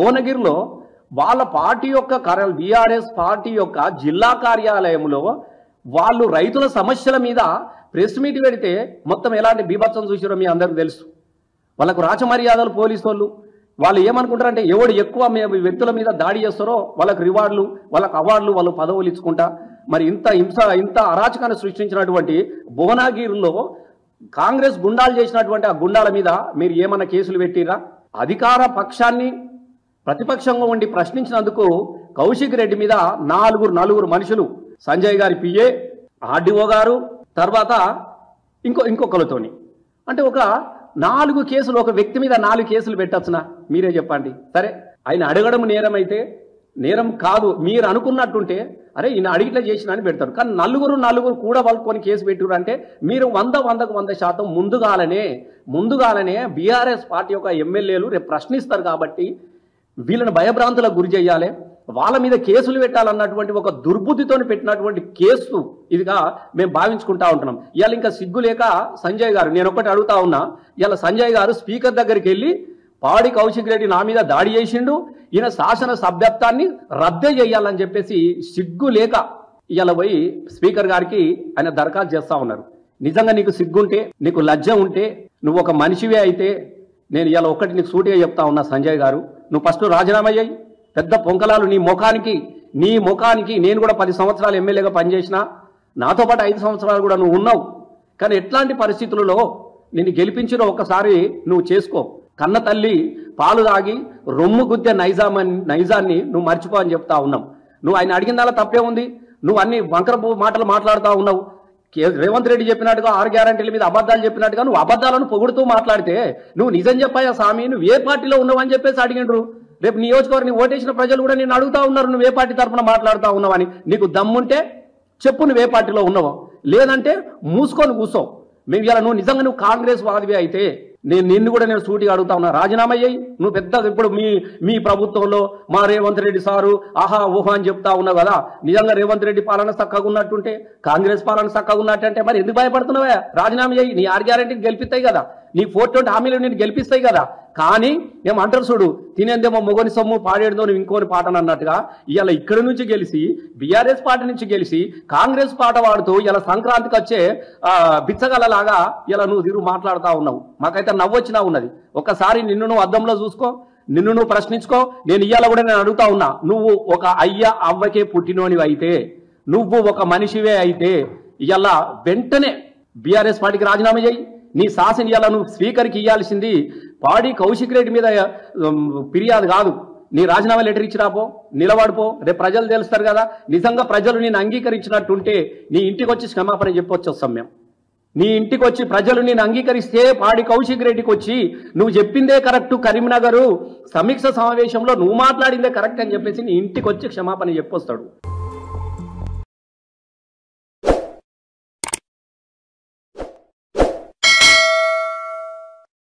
భువనగిరిలో వాళ్ళ పార్టీ యొక్క బీఆర్ఎస్ పార్టీ యొక్క జిల్లా కార్యాలయంలో వాళ్ళు రైతుల సమస్యల మీద ప్రెస్ మీట్ పెడితే మొత్తం ఎలాంటి బీభత్సం చూసారో మీ అందరికీ తెలుసు. వాళ్ళకు రాచమర్యాదలు పోలీసు వాళ్ళు ఏమనుకుంటారంటే ఎవడు ఎక్కువ వ్యక్తుల మీద దాడి చేస్తారో వాళ్ళకు రివార్డులు, వాళ్ళకు అవార్డులు, వాళ్ళు పదవులు ఇచ్చుకుంటా. మరి ఇంత అరాచకాన్ని సృష్టించినటువంటి భువనగిరిలో కాంగ్రెస్ గుండాలు చేసినటువంటి ఆ గుండాల మీద మీరు ఏమన్నా కేసులు పెట్టిరా? అధికార పక్షాన్ని ప్రతిపక్షంగా ఉండి ప్రశ్నించినందుకు కౌశిక్ రెడ్డి మీద నలుగురు మనుషులు, సంజయ్ గారి పిఏ, ఆర్డీఓ గారు, తర్వాత ఇంకొకరితోని, అంటే ఒక 4 కేసులు, ఒక వ్యక్తి మీద 4 కేసులు పెట్టచ్చునా? మీరే చెప్పండి. సరే, ఆయన అడగడం నేరం అయితే నేరం కాదు మీరు అనుకున్నట్టుంటే అరే ఈయన అడిగిట్లా చేసిన అని పెడతారు. కానీ నలుగురు కూడా వాళ్ళు కొన్ని కేసు పెట్టారు అంటే మీరు 100% ముందుగాలనే బీఆర్ఎస్ పార్టీ యొక్క ఎమ్మెల్యేలు రేపు ప్రశ్నిస్తారు కాబట్టి వీళ్ళని భయభ్రాంతులకు గురి చేయాలి, వాళ్ళ మీద కేసులు పెట్టాలన్నటువంటి ఒక దుర్బుద్ధితో పెట్టినటువంటి కేసు ఇదిగా మేము భావించుకుంటా ఉంటున్నాం. ఇవాళ ఇంకా సిగ్గు లేక సంజయ్ గారు, నేను ఒకటి అడుగుతా ఉన్నా, ఇవాళ సంజయ్ గారు స్పీకర్ దగ్గరికి వెళ్ళి పాడి కౌశిక్ రెడ్డి నా మీద దాడి చేసిండు, ఈయన శాసన సభ్యత్వాన్ని రద్దు చేయాలని చెప్పేసి సిగ్గు లేక ఇవాళ పోయి స్పీకర్ గారికి ఆయన దరఖాస్తు చేస్తా ఉన్నారు. నిజంగా నీకు సిగ్గుంటే, నీకు లజ్జ ఉంటే, నువ్వు ఒక మనిషివే అయితే నేను ఇవాళ ఒకటి నీకు సూటిగా చెప్తా ఉన్నా సంజయ్ గారు, నువ్వు ఫస్ట్ రాజీనామా అయ్యాయి. పెద్ద పొంకలాలు నీ ముఖానికి నేను కూడా 10 సంవత్సరాలు ఎమ్మెల్యేగా పనిచేసిన, నాతో పాటు 5 సంవత్సరాలు కూడా నువ్వు ఉన్నావు. కానీ ఎట్లాంటి పరిస్థితులలో నిన్ను గెలిపించినో ఒకసారి నువ్వు చేసుకో. కన్న తల్లి పాలు తాగి రొమ్ము గుద్దే నైజాన్ని నువ్వు మర్చిపో అని చెప్తా ఉన్నాం. నువ్వు ఆయన అడిగిన దానిలో తప్పే ఉంది. నువ్వు అన్ని వంకర మాటలు మాట్లాడుతూ ఉన్నావు. రేవంత్ రెడ్డి చెప్పినట్టుగా 6 గ్యారంటీల మీద అబద్ధాలు చెప్పినట్టుగా నువ్వు అబద్ధాలను పొగుడుతూ మాట్లాడితే నువ్వు నిజం చెప్పాయా స్వామి, నువ్వు ఏ పార్టీలో ఉన్నావు అని చెప్పేసి అడిగిండ్రు. రేపు నియోజకవర్గం ఓటేసిన ప్రజలు కూడా నేను అడుగుతా ఉన్నారు నువ్వు ఏ పార్టీ తరఫున మాట్లాడుతూ ఉన్నావని. నీకు దమ్ముంటే చెప్పు నువ్వు ఏ పార్టీలో ఉన్నావో, లేదంటే మూసుకొని కూర్చో. మేము ఇలా నువ్వు కాంగ్రెస్ వాదివే అయితే నిన్ను కూడా నేను సూటిగా అడుగుతా ఉన్నా, రాజీనామా అయ్యాయి. నువ్వు పెద్ద ఇప్పుడు మీ ప్రభుత్వంలో మా రేవంత్ రెడ్డి సారు ఆహా ఊహా అని చెప్తా ఉన్నావు కదా. నిజంగా రేవంత్ రెడ్డి పాలన చక్కగా ఉన్నట్టుంటే, కాంగ్రెస్ పాలన చక్కగా ఉన్నట్టంటే మరి ఎందుకు భయపడుతున్నావా? రాజీనామా అయ్యి నీ 6 గ్యారెంటీని గెలిపిస్తాయి కదా, నీ 420 హామీలు నేను గెలిపిస్తాయి కదా. కానీ ఏమంటారు చూడు, తినేందేమో మొగని సొమ్ము పాడేడుదో నువ్వు ఇంకోని పాటను అన్నట్టుగా ఇవాళ ఇక్కడి నుంచి గెలిచి బీఆర్ఎస్ పార్టీ నుంచి గెలిచి కాంగ్రెస్ పాట వాడుతూ ఇలా సంక్రాంతికి వచ్చే బిచ్చగలలాగా ఇలా నువ్వు మాట్లాడుతూ ఉన్నావు. మాకైతే నవ్వొచ్చినా ఉన్నది. ఒకసారి నిన్ను నువ్వు అద్దంలో చూసుకో, నిన్ను నువ్వు ప్రశ్నించుకో. నేను ఇవాళ కూడా నేను అడుగుతా ఉన్నా, నువ్వు ఒక అవ్వకే పుట్టినోనివి అయితే, నువ్వు ఒక మనిషివే అయితే ఇవాళ వెంటనే బీఆర్ఎస్ పార్టీకి రాజీనామా చేయి. నీ శాసన ఇవాళ నువ్వు స్పీకర్కి ఇవ్వాల్సింది పాడి కౌశిక్ రెడ్డి మీద ఫిర్యాదు కాదు, నీ రాజీనామా లెటర్ ఇచ్చిరాపో, నిలబడిపో. రేపు ప్రజలు తెలుస్తారు కదా. నిజంగా ప్రజలు నేను అంగీకరించినట్టుంటే నీ ఇంటికి వచ్చి క్షమాపణ చెప్పొచ్చు వస్తాం మేము. నీ ఇంటికి వచ్చి ప్రజలు నేను అంగీకరిస్తే పాడి కౌశిక్ రెడ్డికి వచ్చి నువ్వు చెప్పిందే కరెక్ట్, కరీంనగర్ సమీక్ష సమావేశంలో నువ్వు మాట్లాడిందే కరెక్ట్ అని చెప్పేసి నీ ఇంటికి వచ్చి క్షమాపణ చెప్పొస్తాడు.